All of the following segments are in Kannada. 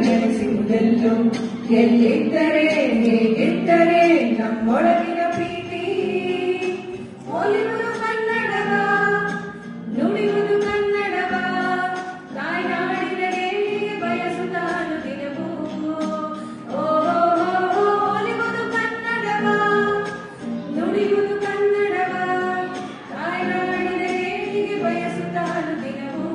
ನೆನೆಸುವುದೆಲ್ಲೋ ಎಲ್ಲಿದ್ದರೆ ಹೇಗಿದ್ದರೆ ನಮ್ಮೊಳಗಿನ ಪ್ರೀತಿ ಒಲಿಯುವುದು ಕನ್ನಡವ ನುಡಿಯುವುದು ಕನ್ನಡವ ತಾಯ್ನಾಡಿನ ಏಳಿಗೆ ಬಯಸುತ್ತ ಅನುದಿನವೂ ಒಲಿಯುವುದು ಕನ್ನಡವ ನುಡಿಯುವುದು ಕನ್ನಡವ ತಾಯ್ನಾಡಿನ ಏಳಿಗೆ ಬಯಸುತ್ತ ಅನುದಿನವೂ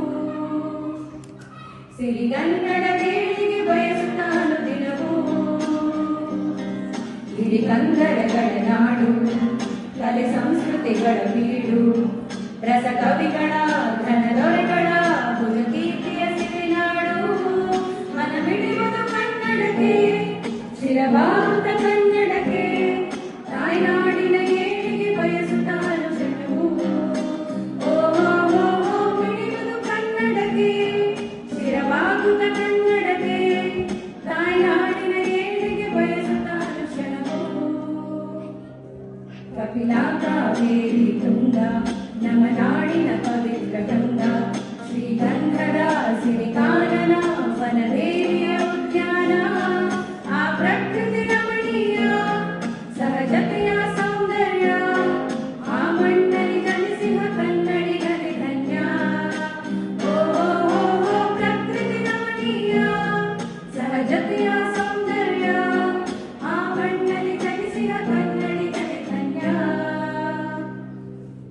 ಸಿರಿಗನ್ನಡ ಏಳಿಗೆ ಬಯಸುತ್ತ ಅನುದಿನವೂ ಇಡೀ ಕನ್ನಡಗಳ ನಾಡು ಕಲೆ ಸಂಸ್ಕೃತಿಗಳ ಬೀಡು ರಸ ಕವಿಗಳ ಘನದೊರೆಗಳ ಭುಜಕೀರ್ತಿಯ ಸಿರಿನಾಡು ಮನ ಮಿಡಿಯುವುದು ಕನ್ನಡಕ್ಕೆ ಶಿರಬಾಹುತ ಕನ್ನಡಕ್ಕೆ ತಾಯ್ನಾಡಿನ ಏಳಿಗೆ ಬಯಸುತ್ತ ಅನುದಿನವೂ ಮಿಡಿಯುವುದು ಕನ್ನಡಕ್ಕೆ ಶಿರಬಾಹುತ ಕನ್ನಡಕ್ಕೆ ತಾಯ್ನಾಡಿನ ಏಳಿಗೆ ಬಯಸುತ್ತ ಅನುಕ್ಷಣವೂ ಕಪಿಲಾ ಕಾವೇರಿ ತುಂಗ ನಮ್ಮ ನಾಡಿನ ಪವಿತ್ರ ಗಂಗಾ ಶ್ರೀಗಂಧದ ಸಿರಿಕಾನನ ವನದೇವಿಯ ಉದ್ಯಾನ ಆ ಪ್ರಕೃತಿ ರಮಣೀಯ ಸಹಜತೆಯ ಸೌಂದರ್ಯ ಆ ಮಣ್ಣಲ್ಲಿ ಜನಿಸಿದ ಕನ್ನಡಿಗರೇ ಧನ್ಯ ಪ್ರಕೃತಿ ರಮಣೀಯ ಸಹಜತೆಯ ಸೌಂದರ್ಯ ಆ ಮಣ್ಣಲ್ಲಿ ಜನಿಸಿದ ಕನ್ನಡಿಗರೇ ಧನ್ಯ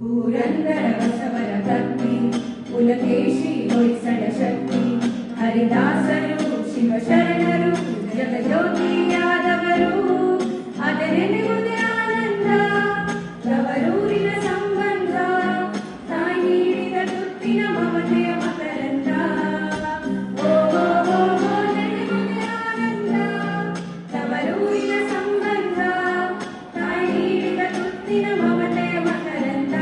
ಪುರಂದರ ಬಸವರ ಭಕ್ತಿ ಪುಲಕೇಶಿ ಹೊಯ್ಸಳ ಶಕ್ತಿ ಹರಿದಾಸರು ಶಿವಶರಣರು ಜಗಜ್ಯೋತಿಯಾದವರು ಅದರೆನೆಯುವುದೇ ಆನಂದ ತವರೂರಿನ ಸಂಬಂಧ ತಾಯಿ ನೀಡಿದ ತುತ್ತಿನ ಮಮತೆಯ ಮಕರಂದ ನೆನೆಯುವುದೇ ಆನಂದ ತವರೂರಿನ ಸಂಬಂಧ ತಾಯಿ ನೀಡಿದ ತುತ್ತಿನ ಮಮತೆಯ ಮಕರಂದ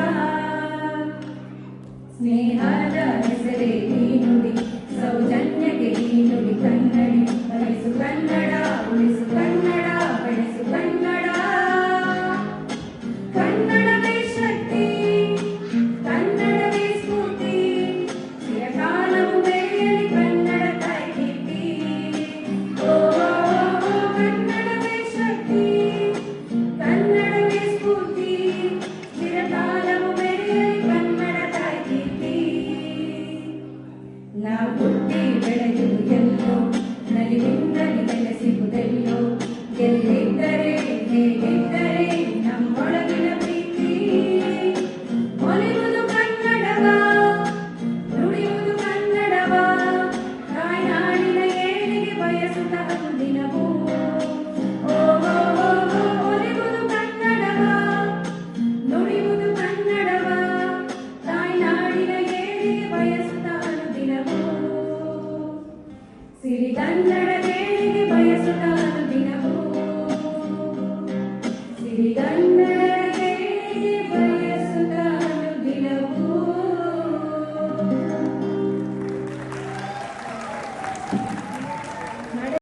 ಸ್ನೇಹದ ಹೆಸರೇ ಈ ನುಡಿ ಸೌಜನ್ಯಕ್ಕೆ ಈ ನುಡಿ ಕನ್ನಡಿ ಬಳಿಸು ಕನ್ನಡ ಉಳಿಸು ಕನ್ನಡ ಬೆಳೆಸು ಕನ್ನಡ ಕನ್ನಡವೇ ಶಕ್ತಿ ಕನ್ನಡವೇ ಸ್ಫೂರ್ತಿ ಚಿರಕಾಲವು ಬೆಳೆಯಲಿ ಕನ್ನಡ ತಾಯಿ ಕೀರ್ತಿ ಕನ್ನಡವೇ ಶಕ್ತಿ ಕನ್ನಡವೇ ಸ್ಫೂರ್ತಿ ಚಿರಕಾಲವು ಬೆಳೆಯಲಿ ಕನ್ನಡ ತಾಯಿ ಕೀರ್ತಿ ನಾವು ಹುಟ್ಟಿ ಬೆಳೆಯುವುದು ಎಲ್ಲೋ ನಲಿವಿಂದಲಿ ನೆಲೆಸಿರುವುದೆಲ್ಲೋ ಎಲ್ಲಿದ್ದರೆ ಹೇಗಿದ್ದರೆ ನಮ್ಮೊಳಗಿನ ಪ್ರೀತಿ ಒಲಿಯುವುದು ಕನ್ನಡವ ನುಡಿಯುವುದು ಕನ್ನಡವ ತಾಯ್ನಾಡಿನ ಏಳಿಗೆ ಬಯಸುತ್ತ ಅನುದಿನವೂ ಒಲಿಯುವುದು ಕನ್ನಡವ ನುಡಿಯುವುದು ಕನ್ನಡವ ತಾಯ್ನಾಡಿನ ಏಳಿಗೆ ಬಯಸುತ್ತ ಅನುದಿನವೂ ಸಿರಿಗನ್ನಡ ಏಳಿಗೆ ಬಯಸುತ್ತ